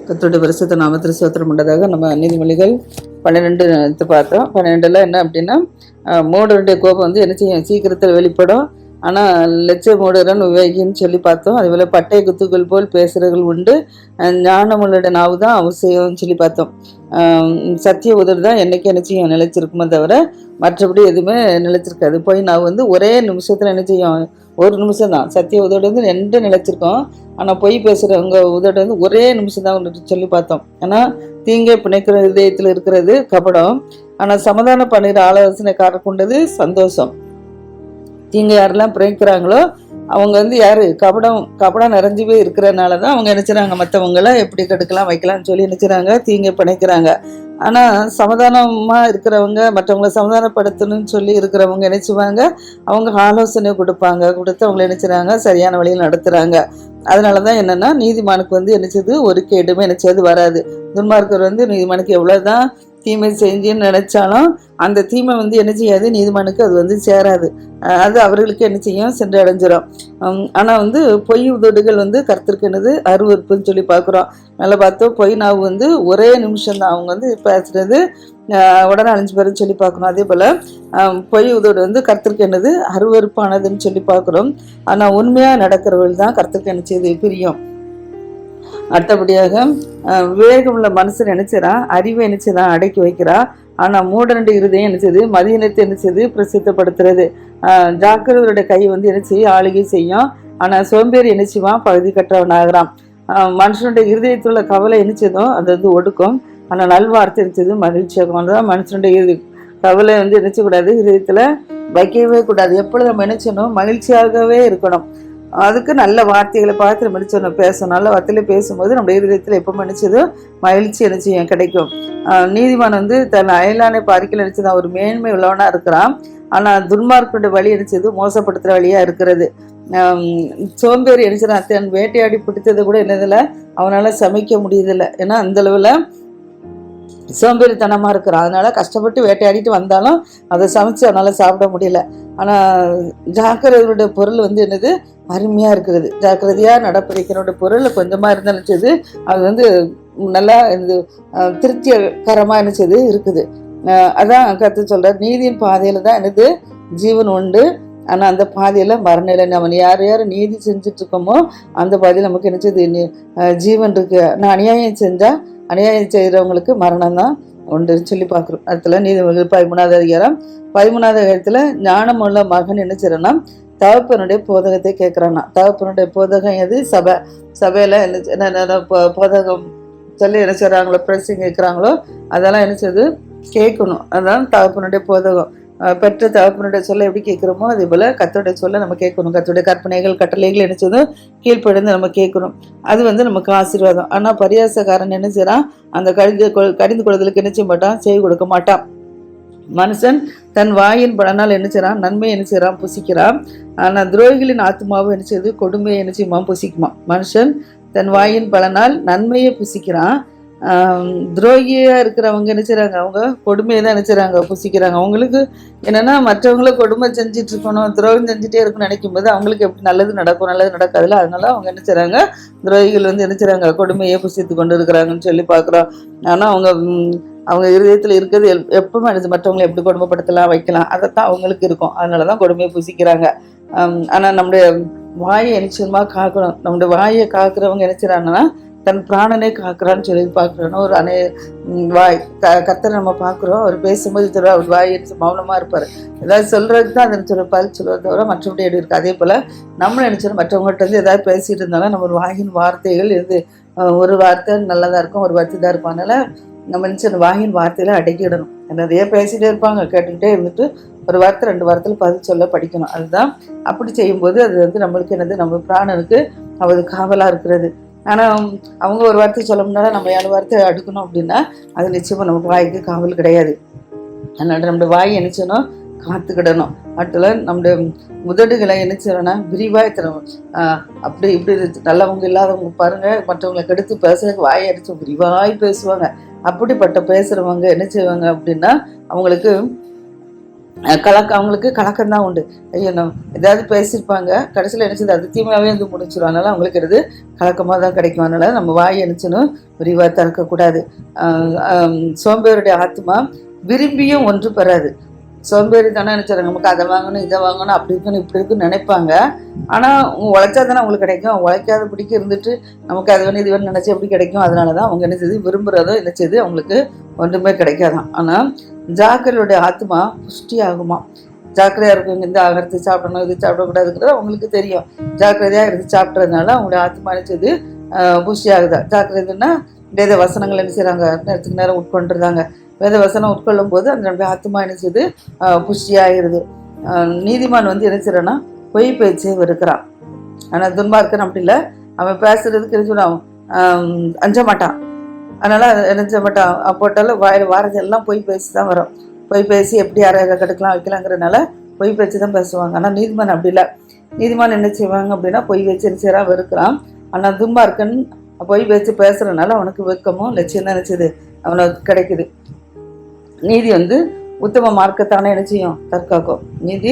கர்த்தருடைய பரிசுத்த நாமத்தில் ஸ்தோத்திரம் உண்டதாக. நம்ம நீதிமொழிகள் 12 பார்த்தோம். 12ல் என்ன அப்படின்னா, மூடருடைய கோபம் வந்து என்ன செய்யும், சீக்கிரத்தில் வெளிப்படும். ஆனால் லட்ச மூடரன் விவேகின்னு சொல்லி பார்த்தோம். அதுபோல் பட்டை குத்துக்கள் போல் பேசுகிறவர்கள் உண்டு, ஞானமுள்ள நாவு தான் அவசியம்னு சொல்லி பார்த்தோம். சத்திய உதடு தான் என்றைக்கும் என்ன செய்யும், நிலைச்சிருக்குமே தவிர மற்றபடி எதுவுமே நிலைச்சிருக்காது. போய் நான் வந்து ஒரே நிமிஷத்தில் என்ன செய்யும், ஒரு நிமிஷம் தான். சத்திய உதடு வந்து 2 நிலைச்சிருக்கோம். ஆனால் பொய் பேசுகிறவங்க உதடு வந்து ஒரே நிமிஷம் தான் சொல்லி பார்த்தோம். ஏன்னா தீங்கை பிணைக்கிற இதயத்தில் இருக்கிறது கபடம், ஆனால் சமாதானம் பண்ணுகிற ஆலோசனைக்காரர் கொண்டது சந்தோஷம். தீங்கை யாரெல்லாம் பிணைக்கிறாங்களோ அவங்க வந்து யாரு, கபடம் நிறைஞ்சுவே இருக்கிறதுனால தான் அவங்க நினைச்சுறாங்க மற்றவங்கள எப்படி கெடுக்கலாம் வைக்கலாம்னு சொல்லி நினைச்சுறாங்க, தீங்கை பிணைக்கிறாங்க. ஆனால் சமாதானமாக இருக்கிறவங்க, மற்றவங்கள சமாதானப்படுத்தணும்னு சொல்லி இருக்கிறவங்க நினைச்சுவாங்க, அவங்க ஆலோசனை கொடுத்து அவங்களை நினைச்சுறாங்க, சரியான வழியில் நடத்துகிறாங்க. அதனால தான் என்னென்னா, நீதிமானுக்கு வந்து நினைச்சது ஒரு கேடுமே நினைச்சது வராது. துன்மார்க்கர் வந்து நீதிமானுக்கு எவ்வளோதான் தீமை செஞ்சுன்னு நினைச்சாலும் அந்த தீமை வந்து என்ன செய்யாது, நீதிமானுக்கு அது வந்து சேராது. அது அவர்களுக்கு என்ன செய்யும், சென்று அடைஞ்சிடும். ஆனால் வந்து பொய் உதடுகள் வந்து கர்த்தருக்கு என்னது அருவருப்புன்னு சொல்லி பார்க்குறோம். நல்லா பார்த்தோம், பொய் நாவு வந்து ஒரே நிமிஷம்தான் அவங்க வந்து பேசுறது உடனே அழிஞ்சு பேருன்னு சொல்லி பார்க்கணும். அதே போல் பொய் உதடு வந்து கர்த்தருக்கு என்னது அருவருப்பானதுன்னு சொல்லி பார்க்குறோம். ஆனால் உண்மையாக நடக்கிறவர்கள் தான் கர்த்தருக்கு என்ன செய்யுது, பிரியம். அடுத்தபடியாக விவேகமுள்ள மனுஷன் நினைச்சிடான், அறிவை நினைச்சுதான் அடக்கி வைக்கிறா. ஆனால் மூடரண்டு இருதயம் நினைச்சது மதியினத்தை நினைச்சது பிரசித்தப்படுத்துறது. ஜாக்கிரதையோட கை வந்து நினைச்சு ஆளுகை செய்யும், ஆனால் சோம்பேறி நினைச்சுவான் பகுதி கற்றவன் ஆகிறான். மனுஷனுடைய இருதயத்தில் உள்ள கவலை நினைச்சதும் அது வந்து ஒடுக்கும், ஆனால் நல்வார்த்தை நினைச்சது மகிழ்ச்சியாகும். அதுதான் மனுஷனுடைய கவலை வந்து நினைச்சக்கூடாது, இருதயத்தில் வைக்கவே கூடாது. எப்பொழுது நம்ம நினைச்சணும், மகிழ்ச்சியாகவே இருக்கணும். அதுக்கு நல்ல வார்த்தைகளை பார்த்து நம்ம நினைச்சோம் பேசணும். நல்ல வார்த்தையில பேசும்போது நம்ம இருதயத்தில் எப்போ நினைச்சதோ மகிழ்ச்சி நினைச்சு கிடைக்கும். நீதிமான் வந்து தன் அயலானை பார்க்கல நினைச்சதான் ஒரு மேன்மை உள்ளவனா இருக்கிறான். ஆனால் துன்மார்க்குடைய வழி நினைச்சது மோசப்படுத்துகிற வழியா இருக்கிறது. சோம்பேறி நினைச்சான், தன் வேட்டையாடி பிடித்ததை கூட என்னதில்லை அவனால் சமைக்க முடியதில்லை. ஏன்னா அந்த அளவில் சோம்பேறித்தனமாக இருக்கிறான். அதனால கஷ்டப்பட்டு வேட்டையாடிட்டு வந்தாலும் அதை சமைச்சு அவனால் சாப்பிட முடியல. ஆனால் ஜாக்கிரதையோட பொருள் வந்து என்னது அருமையாக இருக்கிறது. ஜாக்கிரதையாக நடப்பிடிக்கிறோட பொருள் கொஞ்சமாக இருந்தாலும் அது வந்து நல்லா இந்த திருப்திகரமாக நினச்சது இருக்குது. அதான் கருத்து சொல்கிறார், நீதியின் பாதையில் தான் என்னது ஜீவன் உண்டு, ஆனால் அந்த பாதையில் மரணம். நம்ம யார் யார் நீதி செஞ்சிட்ருக்கோமோ அந்த பாதையில் நமக்கு நினச்சது ஜீவன் இருக்குது. நான் அநியாயம் செஞ்சால் அநியாயம் செய்கிறவங்களுக்கு மரணம் தான் உண்டுன்னு சொல்லி பார்க்குறோம். இடத்துல நீதிமொழிகள் 13வது அதிகாரம் 13வது அதிகாரத்தில் ஞானமுள்ள மகன் என்ன செய்யறோன்னா தகப்பனுடைய போதகத்தை கேட்குறான்னா. தகப்பனுடைய போதகம் எது, சபையில் என்ன போதகம் சொல்லி என்ன செய்கிறாங்களோ, பிரசிங் கேட்குறாங்களோ அதெல்லாம் என்ன செய்யுது கேட்கணும். அதுதான் தகப்பனுடைய போதகம். பெற்ற தகப்பனுடைய சொல்ல எப்படி கேட்குறோமோ அதே போல் கர்த்தருடைய சொல்ல நம்ம கேட்கணும். கர்த்தருடைய கற்பனைகள் கட்டளைகள் என்ன செய்யணும், கீழ்ப்படிந்து நம்ம கேட்கணும். அது வந்து நமக்கு ஆசீர்வாதம். ஆனால் பரியாசக்காரன் என்ன செய்யறான், அந்த கடிந்து கொள்வதற்கு என்ன செய்ய மாட்டான், செய்து கொடுக்க மாட்டான். மனுஷன் தன் வாயின் பலனால் என்ன செய்யறான், நன்மை என்ன செய்யறான், புசிக்கிறான். ஆனால் துரோகிகளின் ஆத்மாவை என்ன செய்யுது, கொடுமையை என்ன செய்யுமா, புசிக்குமா. மனுஷன் தன் வாயின் பலனால் நன்மையை புசிக்கிறான். துரோகியாக இருக்கிறவங்க என்ன செய்கிறாங்க, அவங்க கொடுமையை தான் என்ன செய்கிறாங்க, புசிக்கிறாங்க. அவங்களுக்கு என்னென்னா மற்றவங்கள கொடுமை செஞ்சுட்டு இருக்கணும், துரோகம் செஞ்சுட்டே இருக்கணும்னு நினைக்கும் போது அவங்களுக்கு எப்படி நல்லது நடக்கும், நல்லது நடக்காதுல்ல. அதனால அவங்க என்ன செய்கிறாங்க, துரோகிகள் வந்து என்ன செய்கிறாங்க, கொடுமையை புசித்து கொண்டு இருக்கிறாங்கன்னு சொல்லி பார்க்குறோம். ஆனால் அவங்க இருதயத்தில் இருக்கிறது எப்பவுமே நினைச்சு மற்றவங்களை எப்படி கொடுமைப்படுத்தலாம் வைக்கலாம், அதைத்தான் அவங்களுக்கு இருக்கும். அதனால தான் கொடுமையை புசிக்கிறாங்க. ஆனால் நம்முடைய வாயை நிச்சயமாக காக்கணும். நம்முடைய வாயை காக்கிறவங்க நினைச்சிடறாங்கன்னா தன் பிராணனை காக்குறான்னு சொல்லி பார்க்குறோன்னா ஒரு வாய் கர்த்தரை நம்ம பார்க்குறோம். அவர் பேசும்போது சொல்லுவார், அவர் வாய் மௌனமாக இருப்பார். ஏதாவது சொல்கிறதுக்கு தான் அதை சொல்ல பதில் சொல்லுவது தவிர மற்றபடி எப்படி இருக்குது. அதே போல் நம்ம நினச்சோம் மற்றவங்கள்ட்ட வந்து ஏதாவது பேசிகிட்டு இருந்தாலும் நம்ம ஒரு வாயின் வார்த்தைகள் இது ஒரு வார்த்தை நல்லதாக இருக்கும், ஒரு வார்த்தை தான் இருக்கும். அதனால் நம்ம நினச்ச அந்த வாயின் வார்த்தையில அடக்கிடணும். நிறைய பேசிகிட்டே இருப்பாங்க, கேட்டுக்கிட்டே இருந்துட்டு ஒரு வார்த்தை 2 வாரத்தில் பதில் சொல்ல படிக்கணும். அதுதான் அப்படி செய்யும்போது அது வந்து நம்மளுக்கு என்னது, நம்ம பிராணனுக்கு அவரு காவலாக இருக்கிறது. ஆனால் அவங்க ஒரு வார்த்தை சொல்ல முன்னாலும் நம்ம 7 வார்த்தை அடுக்கணும் அப்படின்னா அது நிச்சயமாக நமக்கு வாய்க்கு காவல் கிடையாது. அதனால நம்மளுடைய வாய் நினைச்சோன்னா காத்துக்கிடணும். அடுத்தல நம்முடைய உதடுகளை நினைச்சோன்னா விரிவாக தரணும். அப்படி இப்படி நல்லவங்க இல்லாதவங்க பாருங்கள், மற்றவங்களை கெடுத்து பேசுறதுக்கு வாயை அடிச்சு விரிவாய் பேசுவாங்க. அப்படிப்பட்ட பேசுகிறவங்க என்ன செய்வாங்க அப்படின்னா அவங்களுக்கு அவங்களுக்கு கலக்கம் தான் உண்டு. ஐயோ ஏதாவது பேசியிருப்பாங்க, கடைசியில் நினச்சது அது தீமையாகவே வந்து முடிச்சிடும். அதனால் அவங்களுக்கு எது கலக்கமாக தான் கிடைக்கும். அதனால் நம்ம வாய் நினச்சுன்னு விரிவாக திறக்கக்கூடாது. சோம்பேறியுடைய ஆத்மா விரும்பியும் ஒன்று பெறாது. சோம்பேறி தானே நினச்சாங்க, நமக்கு அதை வாங்கணும் இதை வாங்கணும் அப்படி இருக்குன்னு இப்படி இருக்குன்னு நினைப்பாங்க. ஆனால் உழைச்சா தானே அவங்களுக்கு கிடைக்கும். உழைக்காத பிடிக்க இருந்துட்டு நமக்கு அது வேணும் இது வேணும் நினச்சி எப்படி கிடைக்கும்? அதனால தான் அவங்க நினச்சது விரும்புகிறதோ நினச்சது அவங்களுக்கு ஒன்றுமே கிடைக்காதான். ஆனால் ஜாக்கிரதையுடைய ஆத்மா புஷ்டி ஆகுமா. ஜாக்கிரதையாக இருக்கும், இந்த ஆகிறத சாப்பிடணும் இது சாப்பிடக்கூடாதுங்கிறது அவங்களுக்கு தெரியும். ஜாக்கிரதையாக இருந்து சாப்பிட்றதுனால அவங்களுடைய ஆத்மா நினச்சது புஷ்டி ஆகுதா. ஜாக்கிரதைன்னா வேத வசனங்கள் என்ன செய்கிறாங்க, நேரத்துக்கு நேரம் உட்கொண்டுருந்தாங்க. வேத வசனம் உட்கொள்ளும் போது அந்த ஆத்மா நினைச்சது புஷ்டி ஆகிடுது. நீதிமான் வந்து என்ன செய்யறான்னா பொய் பேச்சே வெறுக்கிறான். ஆனால் துன்மார்க்கன் அப்படி இல்லை, அவன் பேசுறதுக்கு என்ன சொல்லுவான், அஞ்ச மாட்டான். அதனால நினைச்ச மாட்டான். போட்டாலும் வாயில் வாரது எல்லாம் பொய் பேசி தான் வரும். பொய் பேசி எப்படி யாரை கெடுக்கலாம் வைக்கலாங்கிறதுனால பொய் பேச்சு தான் பேசுவாங்க. ஆனால் நீதிமான் அப்படி இல்லை. நீதிமான் என்ன செய்வாங்க அப்படின்னா பொய் பேச்சு என்ன செய்யறான் வெறுக்கிறான். ஆனால் துன்மார்க்கன் பொய் பேச்சு பேசுறதுனால அவனுக்கு வெக்கமும் லட்சியம் தான் நினைச்சது அவனுக்கு கிடைக்குது. நீதி வந்து உத்தம மார்க்கத்தானே என்ன செய்யும், தற்காக்கும். நீதி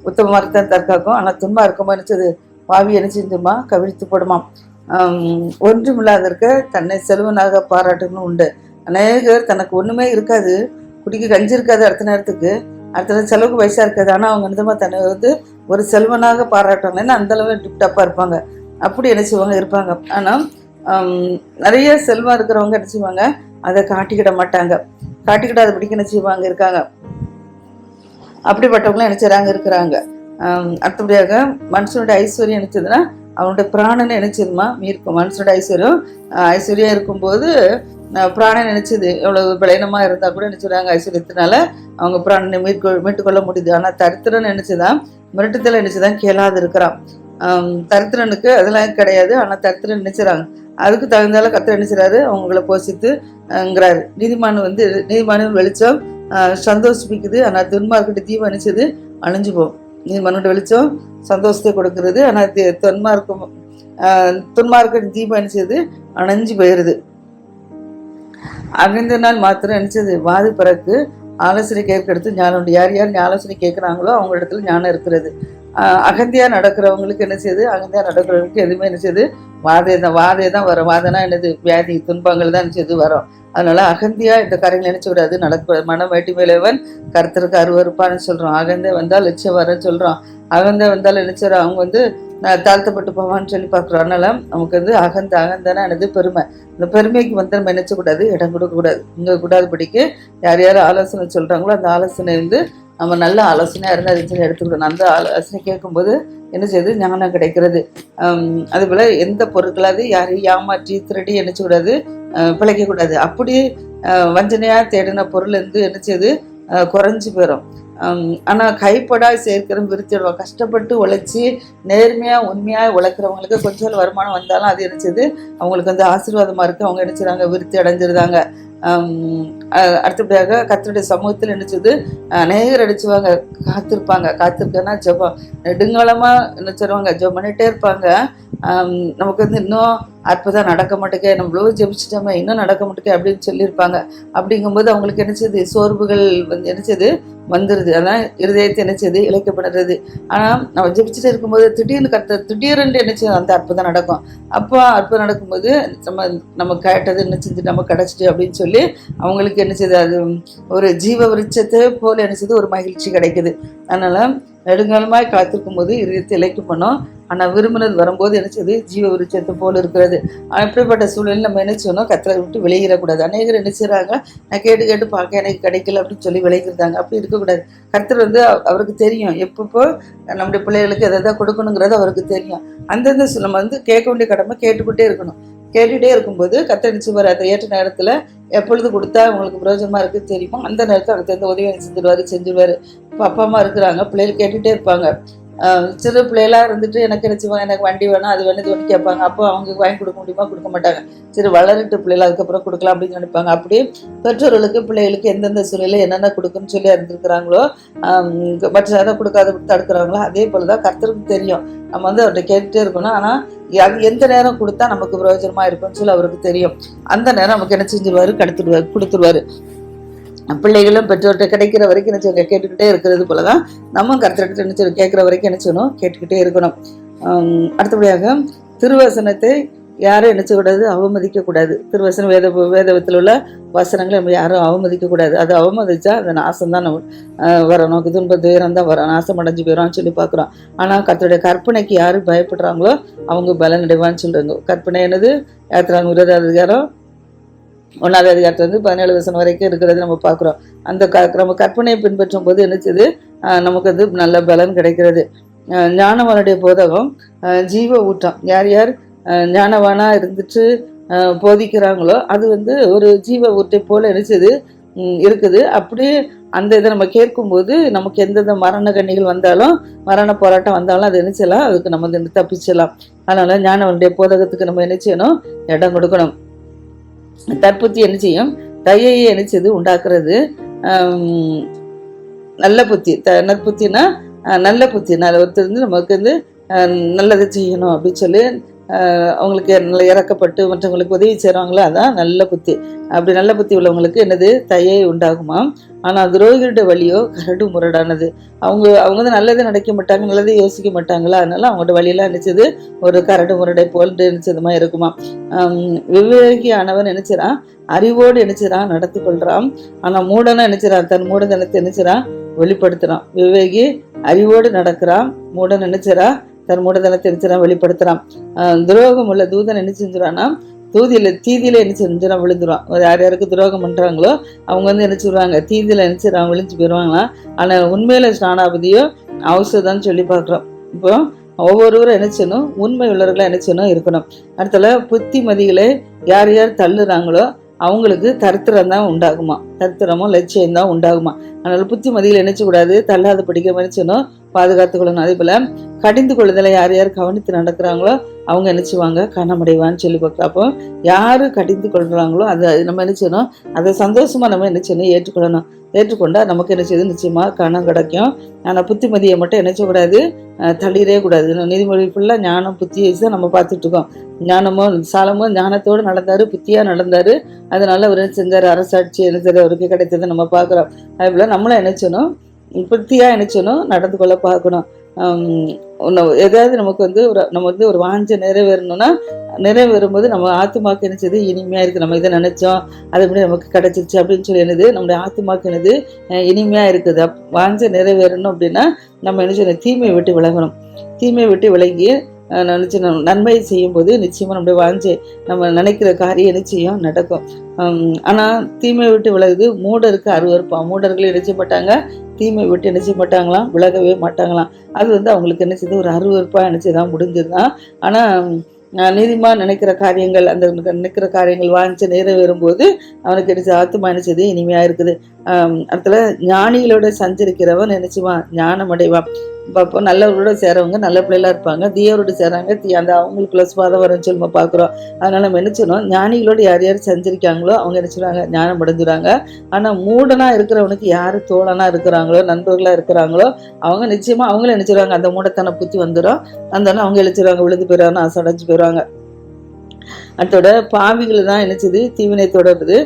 உத்தம மார்க்கத்தான் தற்காக்கும். ஆனால் துன்மார்க்கமாக நினைச்சது பாவி என்ன செஞ்சுமா கவிழ்த்து போடுமாம். ஒன்றுமில்லாத இருக்க தன்னை செல்வனாக பாராட்டுன்னு உண்டு. அநேகர் தனக்கு ஒன்றுமே இருக்காது, குடிக்க கஞ்சி இருக்காது, அடுத்த நேரத்துக்கு செலவுக்கு பைசா இருக்காது. ஆனால் அவங்க நிஜமாக தன்னை வந்து ஒரு செல்வனாக பாராட்டுவாங்க. ஏன்னா அந்தளவு டிப்டாப்பாக இருப்பாங்க. அப்படி என்ன செய்வாங்க இருப்பாங்க. ஆனால் நிறைய செல்வம் இருக்கிறவங்க என்ன செய்வாங்க அதை காட்டிக்கிட மாட்டாங்க. காட்டிக்கிட்டாத பிடிக்க என்ன செய்வாங்க இருக்காங்க. அப்படிப்பட்டவங்களும் என்ன செய்கிறாங்க இருக்கிறாங்க. அடுத்தபடியாக மனுஷனுடைய ஐஸ்வர்யம் நினைச்சதுன்னா அவனுடைய பிராணனை நினைச்சதுமா மீட்கும். மனுஷனுடைய ஐஸ்வர்யம் இருக்கும்போது பிராணன் நினைச்சது எவ்வளவு பலனமாக இருந்தால் கூட நினைச்சுறாங்க. ஐஸ்வர்யத்தினால அவங்க பிராணனை மீட்டுக்கொள்ள முடியுது. ஆனால் தரித்திரன் நினைச்சுதான் மிருட்டத்தில் நினைச்சுதான் கேளாது இருக்கிறான். தரித்திரனுக்கு அதெல்லாம் கிடையாது. ஆனால் தரித்திரன் நினைச்சுறாங்க. அதுக்கு தகுந்தால கர்த்தர் நினைச்சுறாரு அவங்கள போஷித்துங்கிறாரு. நீதிமானின் வெளிச்சம் சந்தோஷிப்பிக்குது. ஆனால் துன்மார்க்கிட்ட தீபம் நினைச்சது அழிஞ்சு போகும். நீதிமானோட வெளிச்சம் சந்தோஷத்தை கொடுக்கறது. ஆனால் துன்மார்க்கிட்ட தீபம் நினைச்சது அணைஞ்சு போயிடுது. அகந்த நாள் மாத்திரம் நினைச்சது வாது பிறகு ஆலோசனை கேட்கறது ஞானம் உண்டு. யார் யார் ஆலோசனை கேட்குறாங்களோ அவங்க இடத்துல ஞானம் இருக்கிறது. அகந்தியாக நடக்கிறவங்களுக்கு என்ன செய்யுது, அகந்தியாக நடக்கிறவங்களுக்கு எதுவுமே என்ன செய்யுது வாதே தான் வரும். வாதனா என்னது வியாதி துன்பங்கள் தான் நினைச்சது வரும். அதனால அகந்தியா இந்த காரியங்கள் நினைச்சு விடாது, நடக்கூடாது. மனம் வேட்டி மேலேவன் கர்த்தருக்கு அருவருப்பான்னு சொல்றோம். அகந்தை வந்தால் லட்சம் வரன்னு சொல்றோம். அகந்தை வந்தாலும் நினைச்சிடறோம் அவங்க வந்து நான் தாழ்த்தப்பட்டு போவான்னு சொல்லி பார்க்குறோம். அதனால நமக்கு வந்து அகந்தானா என்னது பெருமை. இந்த பெருமைக்கு வந்து நம்ம நினைச்சக்கூடாது, இடம் கொடுக்கக்கூடாது. இங்கே கூடாதுபடிக்கு யார் யார் ஆலோசனை சொல்கிறாங்களோ அந்த ஆலோசனை வந்து நம்ம நல்ல ஆலோசனையாக இருந்தால் அது எடுத்துக்கிடணும். அந்த ஆலோசனை கேட்கும்போது என்ன செய்யுது ஞானம் கிடைக்கிறது. அதுபோல் எந்த பொருட்களாவது யாரையும் ஏமாற்றி திருடி நினைச்சக்கூடாது, பிழைக்கக்கூடாது. அப்படி வஞ்சனையாக தேடின பொருள் வந்து என்ன செய்யுது குறைஞ்சி போயிடும். ஆனால் கைப்படா சேர்க்கிற விருத்திடுவோம். கஷ்டப்பட்டு உழைச்சி நேர்மையாக உண்மையாக உழைக்கிறவங்களுக்கு கொஞ்சம் வருமானம் வந்தாலும் அது நினைச்சது அவங்களுக்கு வந்து ஆசீர்வாதமாக இருக்குது. அவங்க நினைச்சிடாங்க விருத்தி அடைஞ்சிருந்தாங்க. அடுத்தபடியாக கர்த்தருடைய சமூகத்தில் நினைச்சது அநேகர் அடிச்சுவாங்க, காத்திருக்கன்னா ஜெபம் நெடுங்காலமாக நினைச்சிருவாங்க, ஜெபம் பண்ணிகிட்டே இருப்பாங்க. நமக்கு வந்து இன்னும் அற்புதம் நடக்க மாட்டேங்க, நம்மளோ ஜெபிச்சிட்டோமே இன்னும் நடக்க மாட்டேங்க அப்படின்னு சொல்லியிருப்பாங்க. அப்படிங்கும்போது அவங்களுக்கு நினைச்சது சோர்வுகள் வந்து நினைச்சது வந்துடுது. அதான் இருதயத்தை நினைச்சது இழைக்கப்படுறது. ஆனால் நம்ம ஜெபிச்சுட்டு இருக்கும்போது திடீர்னு நினைச்சது அந்த அற்புதம் நடக்கும். அப்போ அற்புதம் நடக்கும்போது நம்ம கேட்டது என்ன செஞ்சு நம்ம கிடச்சிட்டு அப்படின்னு சொல்லி அவங்களுக்கு என்ன செய்யுது அது ஒரு ஜீவ விருட்சத்தை போல என்ன செய்யுது ஒரு மகிழ்ச்சி கிடைக்குது. அதனால நெடுங்காலமாய் காத்திருக்கும் போது இருதயத்தை இழைக்கு பண்ணோம். ஆனால் விரும்பினது வரும்போது என்ன செய்யுது ஜீவ விருட்சத்தை போல இருக்கிறது. அப்படிப்பட்ட சூழலில் நம்ம என்ன செய்யணும், கர்த்தரை விட்டு விளையிடக்கூடாது. அநேகர் என்ன செய்கிறாங்க, நான் கேட்டு பார்க்க எனக்கு கிடைக்கல அப்படின்னு சொல்லி விளைகிறாங்க. அப்படி இருக்கக்கூடாது. கர்த்தர் வந்து அவருக்கு தெரியும் எப்பப்போ நம்முடைய பிள்ளைகளுக்கு எதை கொடுக்கணுங்கிறது அவருக்கு தெரியும். அந்தந்த நம்ம வந்து கேட்க வேண்டிய கடமை கேட்டுக்கிட்டே இருக்கணும். கேட்டுகிட்டே இருக்கும்போது கர்த்தர் நிச்சயம் அந்த ஏற்ற நேரத்தில் எப்பொழுது கொடுத்தா அவங்களுக்கு பிரயோஜனமாக இருக்குது தெரியுமோ அந்த நேரத்தில் அவருக்கு எந்த உதவியை செஞ்சுருவார். இப்போ அப்பா அம்மா இருக்கிறாங்க, பிள்ளைகள் கேட்டுகிட்டே இருப்பாங்க. சிறு பிள்ளைகளாக இருந்துட்டு எனக்கு நினச்சிவாங்க எனக்கு வண்டி வேணும் அது வேணும் இது வேணும் கேட்பாங்க. அப்போ அவங்களுக்கு வாங்கி கொடுக்க முடியுமா, கொடுக்க மாட்டாங்க. சரி வளரிட்டு பிள்ளைகள் அதுக்கப்புறம் கொடுக்கலாம் அப்படின்னு நினைப்பாங்க. அப்படியே பெற்றோர்களுக்கு பிள்ளைகளுக்கு எந்தெந்த சூழ்நிலை என்னென்ன கொடுக்குன்னு சொல்லி இருந்திருக்கிறாங்களோ மற்ற நேரம் கொடுக்காத தடுக்கிறாங்களோ அதே போல் தான் கர்த்தருக்கு தெரியும். நம்ம வந்து அவர்கிட்ட கேட்டுகிட்டே இருக்கணும். ஆனால் அது எந்த நேரம் கொடுத்தா நமக்கு பிரயோஜனமாக இருக்கும்னு சொல்லி அவருக்கு தெரியும். அந்த நேரம் நமக்கு என்ன செஞ்சிருவாரு, கொடுத்துருவாரு. பிள்ளைகளும் பெற்றோர்கிட்ட கிடைக்கிற வரைக்கும் என்ன செய்யணும், கேட்டுக்கிட்டே இருக்கிறது போல தான் நம்ம கர்த்தர்கிட்ட என்ன செய்யணும், கேட்குற வரைக்கும் என்ன செய்யணும், கேட்டுக்கிட்டே இருக்கணும். அடுத்தபடியாக திருவசனத்தை யாரும் என்ன செய்யக்கூடாது, அவமதிக்கக்கூடாது. திருவசனம் வேதத்தில் உள்ள வசனங்களை நம்ம யாரும் அவமதிக்கக்கூடாது. அது அவமதிச்சா அந்த நாசம் தான் நம்ம வரணும், துன்ப துயரம் தான் வரும், நாசம் அடைஞ்சு போயிடும்னு சொல்லி பார்க்குறோம். ஆனால் கர்த்தருடைய கற்பனைக்கு யார் பயப்படுறாங்களோ அவங்க பலன் அடைவான்னு சொல்கிறாங்க. கற்பனை என்னது, யாத்திரான் 20 அதிகாரம் 1வது அதிகாரத்துலேருந்து 17 வசனம் வரைக்கும் இருக்கிறது நம்ம பார்க்குறோம். அந்த நம்ம கற்பனையை பின்பற்றும் போது என்னச்சது, நமக்கு அது நல்ல பலன் கிடைக்கிறது. ஞானவானுடைய போதகம் ஜீவ ஊட்டம். யார் யார் ஞானவானாக இருந்துட்டு போதிக்கிறாங்களோ அது ஒரு ஜீவ ஊட்டை போல் நினைச்சது இருக்குது. அப்படியே அந்த இதை நம்ம கேட்கும்போது நமக்கு எந்தெந்த மரண கண்ணிகள் வந்தாலும், மரண போராட்டம் வந்தாலும் அது நினைச்சலாம், அதுக்கு நம்ம தப்பிச்சிடலாம். அதனால் ஞானவனுடைய போதகத்துக்கு நம்ம என்ன செய்யணும், இடம் கொடுக்கணும். தற்புத்தி என்ன செய்யும், தயையை நினைச்சது உண்டாக்குறது. நல்ல புத்தி, நற்புத்தினா நல்ல புத்தி, ஒருத்தர் நமக்கு நல்லது செய்யணும் அப்படின்னு சொல்லி அவங்களுக்கு நல்ல இறக்கப்பட்டு மற்றவங்களுக்கு உதவி செய்கிறாங்களோ அதான் நல்ல புத்தி. அப்படி நல்ல புத்தி உள்ளவங்களுக்கு என்னது, தயை உண்டாகுமா. ஆனால் துரோகியோட வழியோ கரடு முரடானது. அவங்க நல்லதை நினைக்க மாட்டாங்க, நல்லதை யோசிக்க மாட்டாங்களா, அதனால அவங்களோட வழியெல்லாம் நினைச்சது ஒரு கரடு முரடை போல் நினைச்சதுமா இருக்குமா. விவேகியானவன் நினைச்சிடான், அறிவோடு நினைச்சிடான், நடத்தி கொள்றான். ஆனால் மூடனா நினைச்சிடான், தன் மூடதனத்தை நினைச்சிடான், வெளிப்படுத்துறான். விவேகி அறிவோடு நடக்கிறான், மூடன் நினைச்சிடா தன் மூடதனத்தை நினைச்சிடான், வெளிப்படுத்துறான். துரோகம் உள்ள தூதன் என்ன செஞ்சிடான்னா, தீதியில என்ன செஞ்சிடான், விழுந்துருவான். யார் யாருக்கு துரோகம் பண்றாங்களோ அவங்க என்ன சொல்லுவாங்க, தீதியில நினைச்சிடான், விழுந்து போயிடுவாங்களாம். ஆனால் உண்மையில ஸ்நானாபதியோ அவசரம்னு சொல்லி பார்க்குறோம். இப்போ ஒவ்வொருவரும் நினைச்சணும், உண்மை உள்ளவர்களா நினைச்சணும் இருக்கணும். அடுத்தல புத்திமதிகளை யார் யார் தள்ளுறாங்களோ அவங்களுக்கு தரித்திரம் தான் உண்டாகுமா, தரித்திரமும் லட்சியம் தான் உண்டாகுமா. அதனால புத்திமதிகளை நினைச்சக்கூடாது, தள்ளாத படிக்க நினைச்சணும், பாதுகாத்துக்கொள்ளணும். அதே போல கடிந்து கொள்ளுதலை யார் யார் கவனித்து நடக்கிறாங்களோ அவங்க நினைச்சுவாங்க கனமடைவான்னு சொல்லி பார்க்கலாம். அப்போ யாரு கடிந்து கொள்றாங்களோ அதை நம்ம நினைச்சணும், அதை சந்தோஷமா நம்ம நினைச்சணும், ஏற்றுக்கொள்ளணும். ஏற்றுக்கொண்டா நமக்கு என்ன செய்யுது, நிச்சயமா கணம் கிடைக்கும். ஆனால் புத்திமதியை மட்டும் நினைச்சக்கூடாது, தள்ளிடவே கூடாது. நீதிமொழி ஃபுல்லாக ஞானம் புத்தியை தான் நம்ம பார்த்துட்டு இருக்கோம். சாலமோ ஞானத்தோடு நடந்தாரு, புத்தியா நடந்தாரு. அதனால அவர் என்ன செஞ்சார், அரசாட்சி என்ன செய்ய அவருக்கு கிடைத்ததை நம்ம பார்க்குறோம். அதே போல நம்மளும் நினைச்சணும், புத்தியா நினைச்சணும், நடந்து கொள்ள பார்க்கணும். ஏதாவது நமக்கு நம்ம ஒரு வாஞ்சை நிறைவேறணும்னா, நிறைவேறும்போது நம்ம ஆத்துமாக்கு என்னது இனிமையா இருக்கு. நம்ம இதை நினைச்சோம், அது எப்படி நமக்கு கிடைச்சிருச்சு அப்படின்னு சொல்லி என்னது, நம்முடைய ஆத்துமாக்கு என்னது இனிமையா இருக்குது. வாஞ்சை நிறைவேறணும் அப்படின்னா நம்ம என்ன செய்யணும், தீமையை விட்டு விலகணும். தீமையை விட்டு விலகி நினைச்சு நன்மையை செய்யும் போது நிச்சயமா நம்முடைய வாஞ்சை, நம்ம நினைக்கிற காரியம் நிச்சயம் நடக்கும். ஆனா தீமையை விட்டு விலகுது மூடருக்கு அருவருப்பான். மூடர்கள் நினைச்ச மாட்டாங்க, தீமை விட்டு நினைச்ச மாட்டாங்களாம், விலகவே மாட்டாங்களாம். அது அவங்களுக்கு என்ன செய்யுது, ஒரு அருவருப்பா நினைச்சுதான் முடிஞ்சதுதான். ஆனா நீதிமான் நினைக்கிற காரியங்கள், அந்த நினைக்கிற காரியங்கள் வாஞ்சி நிறைவேறும் போது அவனுக்கு நினைச்ச ஆத்துமா நினைச்சது இனிமையா இருக்குது. இடத்துல ஞானிகளோட சஞ்சரிக்கிறவன் நினைச்சுவான், ஞானம் அடைவான். பார்ப்போம், நல்லவர்களோட சேரவங்க நல்ல பிள்ளைலாம் இருப்பாங்க, தீயரோட சேராங்க அந்த அவங்களுக்குள்ள சுவாதம் வரும்னு சொல்லி நம்ம பார்க்குறோம். அதனால நம்ம நினைச்சோம், ஞானிகளோடு யார் யார் சஞ்சரிக்காங்களோ அவங்க நினைச்சுறாங்க ஞானம் அடைஞ்சுறாங்க. ஆனால் மூடனா இருக்கிறவனுக்கு யார் தோழனா இருக்கிறாங்களோ, நண்பர்களா இருக்கிறாங்களோ அவங்க நிச்சயமா அவங்களும் நினைச்சிருவாங்க, அந்த மூடத்தனை புத்தி வந்துடும். அதனால அவங்க எழுச்சிருவாங்க, விழுந்து போயிடுவாங்க, ஆசை அடைஞ்சு போயிடுவாங்க. அதோட பாவிகள் தான் நினைச்சது தீவினை தொடருது.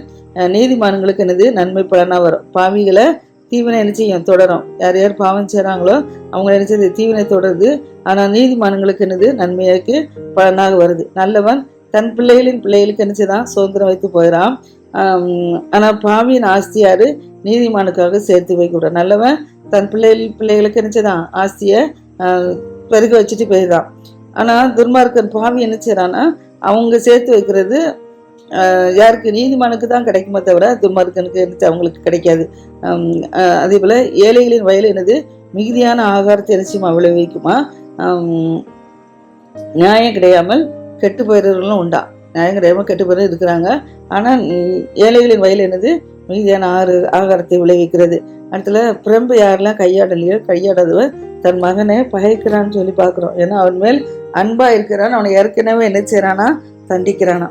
நீதிமான்களுக்கு என்னது நன்மை பலனா வரும். பாவிகளை தீவினை நிச்சயம் தொடரும். யார் யார் பாவம் செய்கிறாங்களோ அவங்க நினைச்சது தீவினை தொடருது. ஆனால் நீதிமான்களுக்கு என்னது நன்மையாக்கு பலனாக வருது. நல்லவன் தன் பிள்ளைகளுக்கு நினைச்சுதான் சுதந்திரம் வைத்து போயிடான். ஆனால் பாவியின் ஆஸ்தியாரு நீதிமானுக்காக சேர்த்து வைக்கூடாது. நல்லவன் தன் பிள்ளைகளுக்கு நினைச்சதான் ஆஸ்தியை பெருக வச்சுட்டு போயிடுறான். ஆனால் துன்மார்க்கன் பாவி என்ன செய்யறான்னா அவங்க சேர்த்து வைக்கிறது யாருக்கு, நீதிமானுக்கு தான் கிடைக்குமே தவிர துன்மார்க்கனுக்கு அவங்களுக்கு கிடைக்காது. அதே போல ஏழைகளின் வயல் என்னது மிகுதியான ஆகாரத்தை நிச்சயமா விளைவிக்குமா. நியாயம் கிடையாமல் கெட்டு போயிடுறவர்களும் உண்டா, நியாயம் கிடையாமல் கெட்டு போயிட இருக்கிறாங்க. ஆனால் ஏழைகளின் வயல் என்னது மிகுதியான ஆகாரத்தை விளைவிக்கிறது. அடுத்துல பிரம்பு யாரெல்லாம் கையாடலையோ கையாடாதவர் தன் மகனை பகைக்கிறான்னு சொல்லி பார்க்குறோம். ஏன்னா அவன் மேல் அன்பா இருக்கிறான், அவனை ஏற்கனவே என்ன செய்யறானா தண்டிக்கிறானா.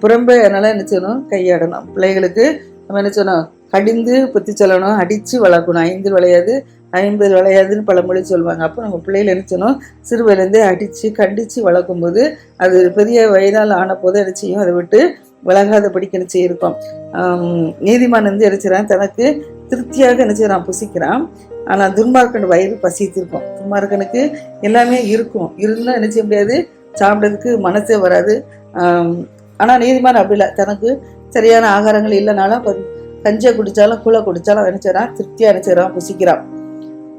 புறம்பை அதனால என்ன செய்யணும், கையாடணும். பிள்ளைகளுக்கு நம்ம என்ன செய்யணும், கடிந்து புத்தி சொல்லணும், அடித்து வளர்க்கணும். 5 விளையாது 50 விளையாதுன்னு பழமொழி சொல்லுவாங்க. அப்போ நம்ம பிள்ளைகள் என்ன செய்யணும், சிறுவயலேருந்தே அடித்து கண்டித்து வளர்க்கும் போது அது பெரிய வயதால் ஆன போது என்ன செய்யும், அதை விட்டு விலகாதபடிக்கு என்ன செய்யிருக்கோம். நீதிமான் வந்து நினைச்சிடான் தனக்கு திருப்தியாக நினைச்சிடான் புசிக்கிறான். ஆனால் துன்மார்க்கன் வயிறு பசித்திருக்கும். துன்மார்க்கனுக்கு எல்லாமே இருக்கும், இருந்தால் என்ன செய்ய முடியாது, சாப்பிட்றதுக்கு மனசே வராது. ஆனால் நீதிமான் அப்படி இல்லை, தனக்கு சரியான ஆகாரங்கள் இல்லைனாலும் கஞ்சியை குடித்தாலும் கூழை குடித்தாலும் நினைச்சிடான் திருப்தியாக நினைச்சிடான் புசிக்கிறான்.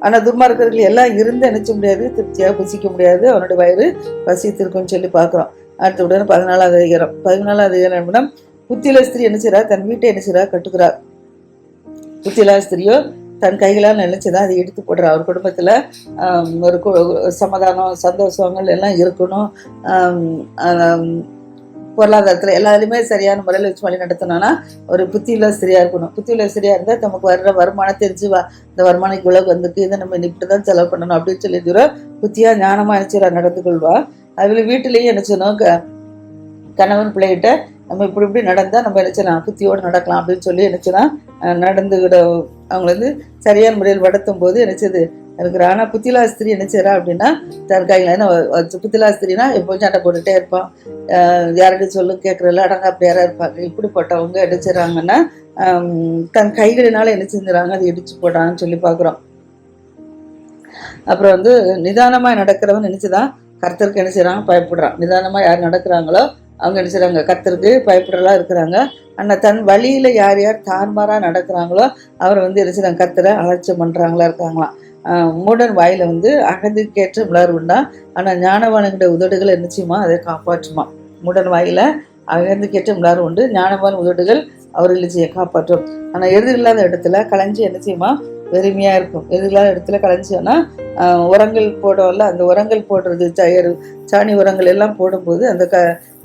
ஆனால் துன்மார்க்கர்கள் எல்லாம் இருந்து நினைச்ச முடியாது, திருப்தியாக புசிக்க முடியாது, அவனுடைய வயிறு பசித்திருக்கும்னு சொல்லி பார்க்குறோம். அடுத்த உடனே 14வது அதிகாரம் அப்படின்னா, புத்தியுள்ள ஸ்திரீ என்ன செய்றா, தன் வீட்டை என்ன செய்றா, கட்டுக்கிறார். புத்தியுள்ள ஸ்திரியோ தன் கைகளால் நினைச்சுதான் அதை எடுத்து போடுறா. அவர் குடும்பத்தில் ஒரு சமாதானம் சந்தோஷங்கள் எல்லாம் இருக்கணும். பொருளாதாரத்தில் எல்லாருமே சரியான முறையில் வச்சு வழி நடத்தணும்னா ஒரு புத்தியுள்ள ஸ்திரியாக இருக்கணும். புத்தியுள்ள ஸ்திரியாக இருந்தால் நமக்கு வர்ற வருமானம் தெரிஞ்சு இந்த வருமானம் இவ்வளவு வந்துருக்கு, இதை நம்ம இப்படி தான் செலவு பண்ணணும் அப்படின்னு சொல்லி தூரம் புத்தியாக ஞானமாக நினச்சிடா நடந்து கொள்வா. அதில் வீட்டிலேயே நினச்சணும், கணவன் பிள்ளைகிட்ட நம்ம இப்படி நடந்தால் நம்ம நினச்சலாம் புத்தியோடு நடக்கலாம் அப்படின்னு சொல்லி நினச்சினா நடந்துக்கிட அவங்க வந்து சரியான முறையில் நடத்தும் போது நினச்சது இருக்கிற. ஆனால் புத்திலாஸ்திரி என்ன செய்கிறா அப்படின்னா தன் கையில் புத்திலாஸ்திரினா எப்போதும் சண்டை போட்டுகிட்டே இருப்பான், யார்கிட்டையும் சொல்லு கேட்குறல அடங்க அப்படி யாராக இருப்பாங்க. இப்படிப்பட்டவங்க என்ன செய்கிறாங்கன்னா தன் கைகளினால என்ன செஞ்சுறாங்க, அதை இடிச்சு போடுறாங்கன்னு சொல்லி பார்க்குறோம். அப்புறம் வந்து நிதானமாக நடக்கிறவன் நினச்சிதான் கர்த்தருக்கு என்ன செய்கிறாங்க, பயப்படுறான். நிதானமாக யார் நடக்கிறாங்களோ அவங்க என்ன செய்கிறாங்க, கர்த்தருக்கு பயப்படுறலாம் இருக்கிறாங்க. ஆனால் தன் வழியில் யார் யார் தார்மாராக நடக்கிறாங்களோ அவரை வந்து என்ன செய்கிறாங்க, கர்த்தரை அலட்சியம் பண்ணுறாங்களா இருக்காங்களாம். மூடன் வாயில் வந்து அகந்துக்கேற்ற விளர்வுண்டா, ஆனால் ஞானவானுடைய உதடுகள் என்னச்சுமா அதை காப்பாற்றுமா. மூடன் வாயில் அகந்துக்கேற்ற விளர்வு உண்டு, ஞானவான் உதடுகள் அவர்களை செய்ய காப்பாற்றும். ஆனால் எதிரில்லாத இடத்துல களைஞ்சி என்ன செய்யுமா, வெறுமையாக இருக்கும். எதிரில்லாத இடத்துல களைஞ்சோன்னா உரங்கள் போடுவோம்ல, அந்த உரங்கள் போடுறது சாணி உரங்கள் எல்லாம் போடும்போது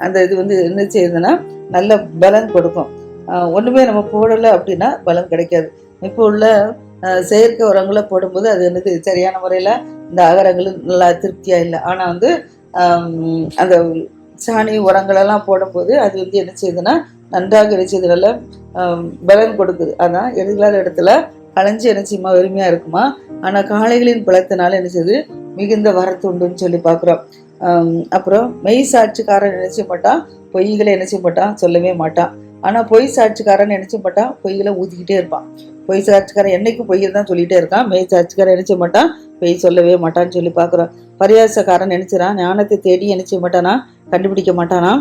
அந்த இது வந்து என்ன செய்யுதுன்னா நல்ல பலன் கொடுக்கும். ஒன்றுமே நம்ம போடலை அப்படின்னா பலன் கிடைக்காது. இப்போ உள்ள செயற்கை உரங்களை போடும்போது அது என்னது சரியான முறையில் இந்த ஆகாரங்கள் நல்லா திருப்தியாக இல்லை. ஆனால் வந்து அந்த சாணி உரங்களெல்லாம் போடும்போது அது வந்து என்ன செய்யுதுன்னா நன்றாக என்ன செய்யுது, நல்ல பலன் கொடுக்குது. அதான் எதிர்கால இடத்துல களைஞ்சி என்ன செய்யுமா, வெறுமையாக இருக்குமா. ஆனால் காளைகளின் பலத்தினால என்ன செய்யுது, மிகுந்த வரத்து உண்டுன்னு சொல்லி பார்க்குறோம். அப்புறம் மெய் சாட்சிக்காரன் நினைச்ச மாட்டான், பொய்களை நினைச்ச மாட்டான், சொல்லவே மாட்டான். ஆனால் பொய் சாட்சிக்காரன் நினைச்ச மாட்டான், பொய்களை ஊதிக்கிட்டே இருப்பான். பொய் சாட்சிக்காரன் என்னைக்கும் பொய்யை தான் சொல்லிகிட்டே இருக்கான். மெய் சாட்சிக்காரன் நினைச்ச மாட்டான், பொய் சொல்லவே மாட்டான்னு சொல்லி பார்க்குறோம். பரியாசக்காரன் நினைச்சிடான், ஞானத்தை தேடி நினைச்ச மாட்டானா, கண்டுபிடிக்க மாட்டானா.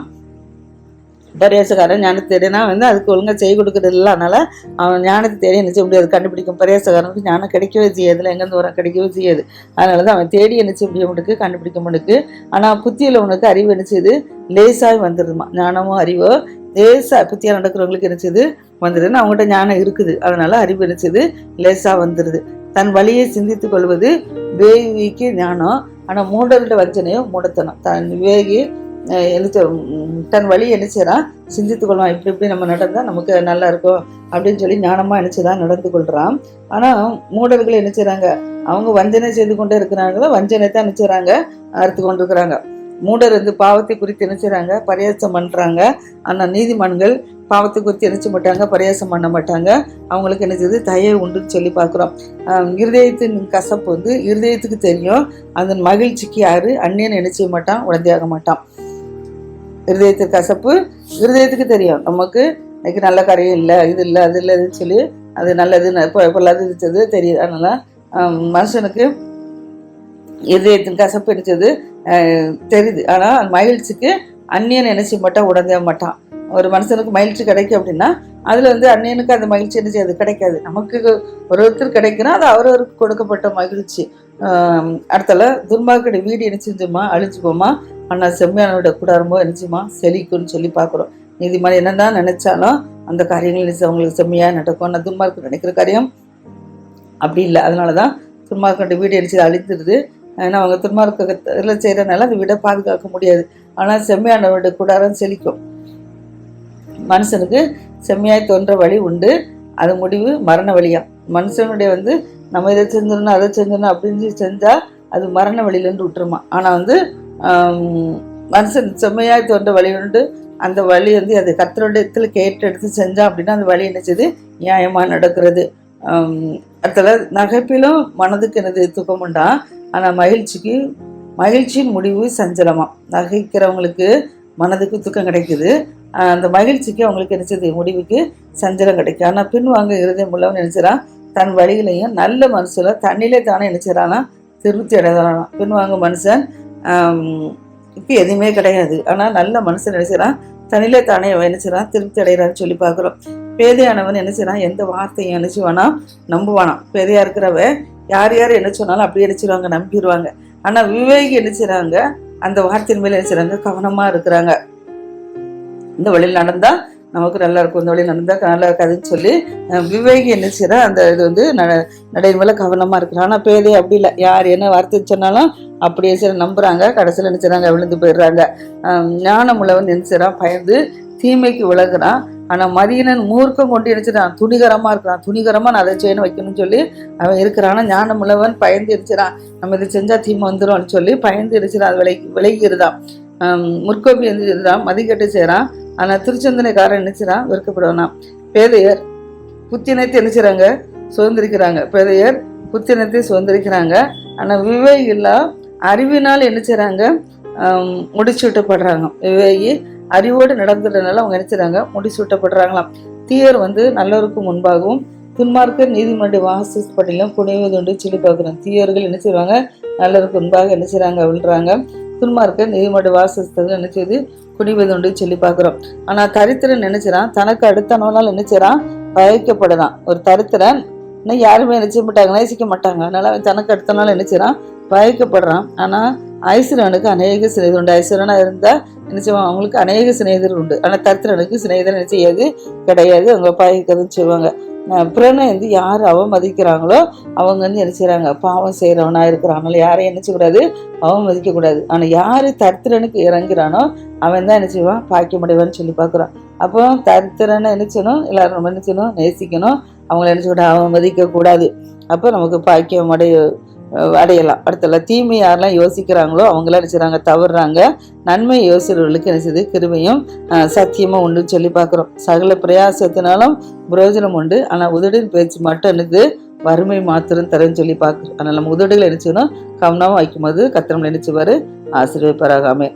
பரியாசக்காரன் ஞானத்தை தேடினா வந்து அதுக்கு ஒழுங்காக செய்ய கொடுக்குறது இல்லை, அதனால அவன் ஞானத்தை தேடி நினைச்ச முடியாது, கண்டுபிடிக்கும். பரியாசக்காரனுக்கு ஞானம் கிடைக்கவே செய்யாது, இல்லை எங்கேருந்து வர கிடைக்கவே செய்யாது. அதனால தான் அவன் தேடி நினைச்ச முடிய கண்டுபிடிக்க முடியுது. ஆனால் புத்தியில் உனக்கு அறிவு நினைச்சது லேசாக வந்துடுமா. ஞானமும் அறிவோ லேசாக புத்தியாக நடக்கிறவங்களுக்கு நினைச்சது வந்துடுதுன்னு அவங்ககிட்ட ஞானம் இருக்குது, அதனால அறிவு நினைச்சது லேசாக வந்துடுது. தன் வழியை சிந்தித்து கொள்வது விவேகிக்கு ஞானம், ஆனால் மூடர்களோட வஞ்சனையோ மூடத்தனம். தன் விவேகி தன் வழியை என்ன செய்யறான், சிந்தித்து கொள்வான். இப்படி நம்ம நடந்தால் நமக்கு நல்லா இருக்கும் அப்படின்னு சொல்லி ஞானமாக நினைச்சுதான் நடந்து கொள்றான். ஆனால் மூடர்கள் என்ன செய்யறாங்க, அவங்க வஞ்சனை செய்து கொண்டே இருக்கிறாங்களோ வஞ்சனை தான் என்ன செய்யறாங்க, அறுத்து கொண்டு இருக்கிறாங்க. மூடர் வந்து பாவத்தை குறித்து என்ன செய்யறாங்க, பரியாசம் பண்றாங்க. ஆனால் நீதிமான்கள் பாவத்தை குறித்து நினைச்ச மாட்டாங்க, பரியாசம் பண்ண மாட்டாங்க. அவங்களுக்கு என்ன செய்யுது, தயை உண்டுன்னு சொல்லி பார்க்குறோம். இருதயத்தின் கசப்பு வந்து இருதயத்துக்கு தெரியும், அதன் மகிழ்ச்சிக்கு யாரு அந்நியன் நினைச்ச மாட்டான், உடந்தையாக மாட்டான். இருதயத்துக்கு கசப்பு இருதயத்துக்கு தெரியும், நமக்கு இன்னைக்கு நல்ல காரியம் இல்லை, இது இல்லை அது இல்லை இதுன்னு சொல்லி அது நல்லது பொல்லாது இருந்தது தெரியுது. அதனால மனுஷனுக்கு இருதயத்தின் கசப்பு நினைச்சது தெரியுது. ஆனால் மகிழ்ச்சிக்கு அந்நியன் நினைச்ச மாட்டான், உடந்தையாக மாட்டான். ஒரு மனுஷனுக்கு மகிழ்ச்சி கிடைக்கும் அப்படின்னா அதில் வந்து அந்நியனுக்கு அந்த மகிழ்ச்சி என்ன செய்யாது, கிடைக்காது. நமக்கு ஒருத்தர் கிடைக்குன்னா அது அவரவருக்கு கொடுக்கப்பட்ட மகிழ்ச்சி. அடுத்தால துன்மார்க்கடைய வீடு என்ன செஞ்சுமா, அழிஞ்சுப்போமா. ஆனால் செம்மையானோட கூடாரமோ என்னச்சுமா, செழிக்கும்னு சொல்லி பார்க்குறோம். நீதிமான் என்னதான் நினைச்சாலும் அந்த காரியங்கள் அவங்களுக்கு செம்மையாக நடக்கும். ஆனால் துன்மார்க்கு நினைக்கிற காரியம் அப்படி இல்லை. அதனால தான் துன்மார்க்கோட வீடு என்ன அழிந்துடுது. ஏன்னா அவங்க துன்மார்க்கத்தில் செய்கிறனால அந்த வீடை பாதுகாக்க முடியாது. ஆனால் செம்மையானவருடைய கூடாரம் செழிக்கும். மனுஷனுக்கு செம்மையாய் தோன்ற வழி உண்டு, அது முடிவு மரண வழியா. மனுஷனுடைய வந்து நம்ம இதை செஞ்சிடணும் அதை செஞ்சிடணும் அப்படின்னு செஞ்சால் அது மரண வழியிலேருந்து விட்டுருமா. ஆனால் வந்து மனுஷன் செம்மையாய் தோன்ற வழி உண்டு, அந்த வழி வந்து அது கர்த்தருடைய இடத்துல கேட்டு எடுத்து செஞ்சான் அப்படின்னா அந்த வழி என்னச்சது நியாயமாக நடக்கிறது. அதில் நகைப்பிலும் மனதுக்கு என்னது துக்கம் உண்டா, ஆனால் மகிழ்ச்சியின் முடிவு சஞ்சலமா. நகைக்கிறவங்களுக்கு மனதுக்கு துக்கம் கிடைக்குது, அந்த மகிழ்ச்சிக்கு அவங்களுக்கு நினைச்சது முடிவுக்கு சஞ்சலம் கிடைக்கும். ஆனால் பின்வாங்க இருதயம் உள்ளவன் நினைச்சிடான் தன் வழிகளையும் நல்ல மனுஷல தண்ணிலே தானே நினைச்சிடானா திருப்தி அடைதானா. பின்வாங்க மனுஷன் இப்போ எதுவுமே கிடையாது. ஆனால் நல்ல மனுஷன் நினைச்சிடான் தண்ணிலே தானே நினைச்சிடான் திருப்தி அடைகிறான்னு சொல்லி பார்க்குறோம். பேதையானவன் என்ன செய்யறான், எந்த வார்த்தையும் நினைச்சுவானா நம்புவானாம். பேதையா இருக்கிறவ யார் என்ன சொன்னாலும் அப்படியே நினைச்சிருவாங்க, நம்பிடுவாங்க. ஆனா விவேகி நினைச்சுறாங்க அந்த வார்த்தையின் மேல நினைச்சுறாங்க, கவனமா இருக்கிறாங்க. இந்த வழியில் நடந்தா நமக்கு நல்லா இருக்கும், இந்த வழியில் நடந்தா நல்லா இருக்காதுன்னு சொல்லி விவேகி நினைச்சுறா அந்த இது வந்து நடையின் மேல கவனமா இருக்கிறான். ஆனா பேதை அப்படி இல்லை, யார் என்ன வார்த்தை சொன்னாலும் அப்படியே சில நம்புறாங்க, கடைசியில் நினைச்சுறாங்க விழுந்து போயிடுறாங்க. ஞானம் உள்ளவன் நினைச்சுறான் பயந்து தீமைக்கு விலகுறான். ஆனா மதியனன் மூர்க்கம் கொண்டு நினைச்சிடான் துணிகரமா இருக்கிறான், துணிகரமா நான் அதை செய்யணும் வைக்கணும்னு சொல்லி அவன் இருக்கிறான். ஞானம் உள்ளவன் பயந்து எரிச்சிடான், நம்ம இதை செஞ்சா தீமை வந்துடும் சொல்லி பயந்து எரிச்சிடான், அது விலகிருதான். முற்கோப்பி எந்திரிச்சிடான், மதிக்கட்டு செய்யறான். ஆனா திருச்சந்தனைக்காரன் நினைச்சிடான் வெறுக்கப்படுவானாம். பேதையர் புத்தினத்தை நினைச்சுறாங்க சுதந்திரிக்கிறாங்க, பேதையர் புத்தினத்தை சுதந்திரிக்கிறாங்க. ஆனா விவேகி இல்லா அறிவினால் என்ன செய்றாங்க, முடிச்சு விட்டப்படுறாங்க. விவேகி அறிவோடு நடந்துட்டனால அவங்க நினைச்சுறாங்க முடிசூட்டப்படுறாங்களாம். தீயர் வந்து நல்லவருக்கு முன்பாகவும் துன்மார்க்கர் நீதிமன்ற வாசப்படிலும் குனைவதுண்டு சொல்லி பார்க்குறோம். தீயர்கள் என்ன செய்வாங்க, நல்லவருக்கு முன்பாக என்ன செய்றாங்க விழுறாங்க. துன்மார்க்கர் நீதிமன்ற வாசஸ்தர்கள் என்ன செய்து குனிவதுண்டு சொல்லி பார்க்குறோம். ஆனா தரித்திரன் நினைச்சிறான் தனக்கு அடுத்தவனால் நினைச்சிறான் பயக்கப்படலாம். ஒரு தரித்திரன் இன்னும் யாருமே நினைச்ச மாட்டாங்க, நேசிக்க மாட்டாங்க. அதனால அவன் தனக்கு அடுத்தனால நினைச்சிறான் பயக்கப்படுறான். ஆனா ஐஸ்வரனுக்கு அநேக சிநேகிதர் உண்டு. ஐஸ்வரனா இருந்தா நினைச்சுவாங்க அவங்களுக்கு அநேக சிநேகிதர் உண்டு. ஆனா தரித்திரனுக்கு சிநேகிதர் நினைச்சது கிடையாது, அவங்க பாய்க்கதுன்னு சொல்லுவாங்க. பிறனை வந்து யார் அவமதிக்கிறாங்களோ அவங்க வந்து என்ன செய்றாங்க, பாவம் செய்யறவனா இருக்கிறாங்களோ யாரையும் நினைச்சக்கூடாது, அவமதிக்க கூடாது. ஆனா யாரு தரித்திரனுக்கு இறங்குறானோ அவன் தான் என்ன செய்வான், பாக்கியமடைவான்னு சொல்லி பார்க்குறான். அப்போ தரித்திரனை நினைச்சணும், எல்லாரும் நம்ம நினைச்சணும் நேசிக்கணும், அவங்கள நினைச்சுக்கூட அவமதிக்க கூடாது. அப்போ நமக்கு பாக்கியம் அடையலாம். அடுத்தல தீமை யாரெல்லாம் யோசிக்கிறாங்களோ அவங்களாம் நினைச்சுறாங்க தவறுறாங்க. நன்மை யோசிக்கிறவர்களுக்கு நினைச்சது கிருபையும் சத்தியமும் உண்டு சொல்லி பார்க்குறோம். சகல பிரயாசத்தினாலும் பிரயோஜனம் உண்டு, ஆனால் உதடின் பேச்சு மட்டும் எனக்கு வறுமை மாத்திரம் தரேன்னு சொல்லி பார்க்குறோம். அதனால் நம்ம உதடுகளை நினைச்சோன்னா கவனமாக வைக்கும்போது கத்திரம் நினைச்சுவாரு ஆசீர்வதிப்பாராக. ஆமென்.